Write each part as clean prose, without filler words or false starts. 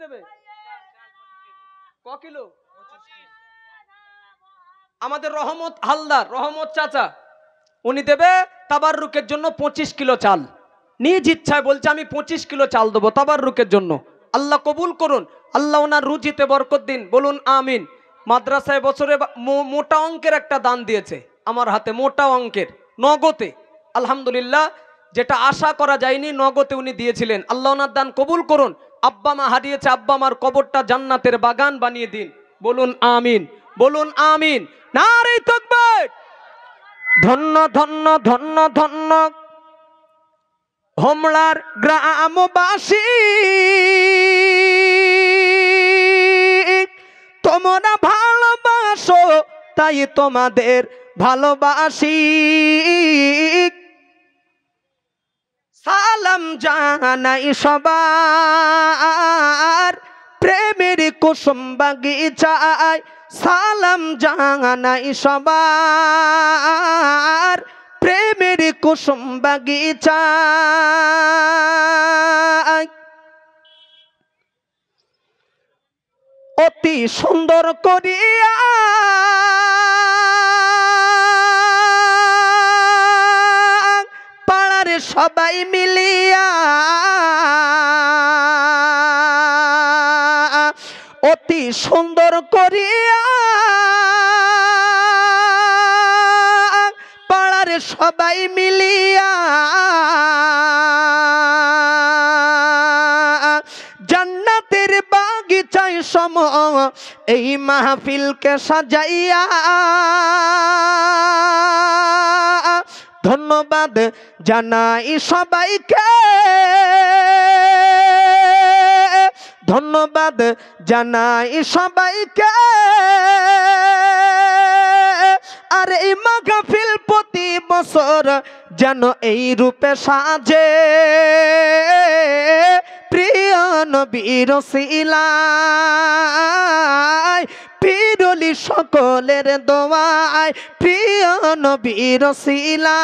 দেবে? ক কিলো? আমাদের রহমত হালদার, রহমত চাচা, উনি দেবে তাবাররুকের জন্য 25 কিলো চাল। নিজ ইচ্ছায় বলছে আমি 25 কিলো চাল দেবো তাবাররুকের জন্য। আল্লাহ কবুল করুন, আল্লাহ ওনার রুজিতে বরকত দিন, বলুন আমিন। মাদ্রাসায় বছরে মোটা অঙ্কের একটা দান দিয়েছে আমার হাতে, মোটা অঙ্কের, নগদে। আলহামদুলিল্লাহ, যেটা আশা করা যায়নি নগদে উনি দিয়েছিলেন। আল্লাহ ওনার দান কবুল করুন। আব্বা মা হারিয়েছে, আব্বা মার কবরটা জান্নাতের বাগান বানিয়ে দিন, বলুন আমিন, বলুন আমিন। নারে তাকবীর। ধন্য ধন্য ধন্য ধন্য হোমলার গ্রামবাসী, তোমরা ভালোবাসো তাই তোমাদের ভালোবাসি। সালাম জানাই সবার প্রেমের কুসুম বাগিচায়, সালাম জানাই সবার প্রেমের কুসুম বাগিচায়। অতি সুন্দর করিয়া পাড়ার সবাই মিলিয়া, অতি সুন্দর করিয়া পাড়ার সবাই মিলিয়া জান্নাতের বাগিচায় সম এই মাহফিলকে সাজাইয়া। ধন্যবাদ জানাই সবাইকে, ধন্যবাদ জানাই সবাইকে। আর এই মাহফিল প্রতি বছর যেন এই রূপে সাজে, প্রিয় নবীর ওসিলায় পিরলি সকলের দোয়ায়, প্রিয় নবীর ওসিলায়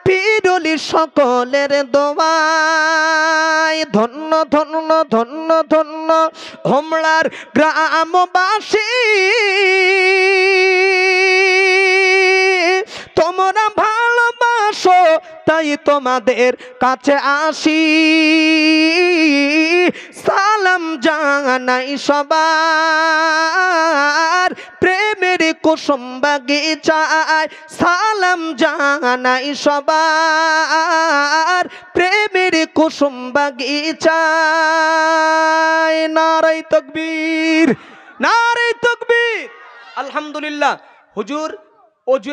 পিরলি সকলের দোয়ায়। ধন্য ধন্য ধন্য ধন্য হোমলার গ্রামবাসী, তোমরা ভালোবাসো তাই তোমাদের কাছে আসি। সালাম জানাই সবার প্রেমের কুসুম বাগিচায়, সালাম জানাই সবার প্রেমের কুসুম বাগিচায়। নারে তাকবীর, নারে তাকবীর। আলহামদুলিল্লাহ। হুজুর অজু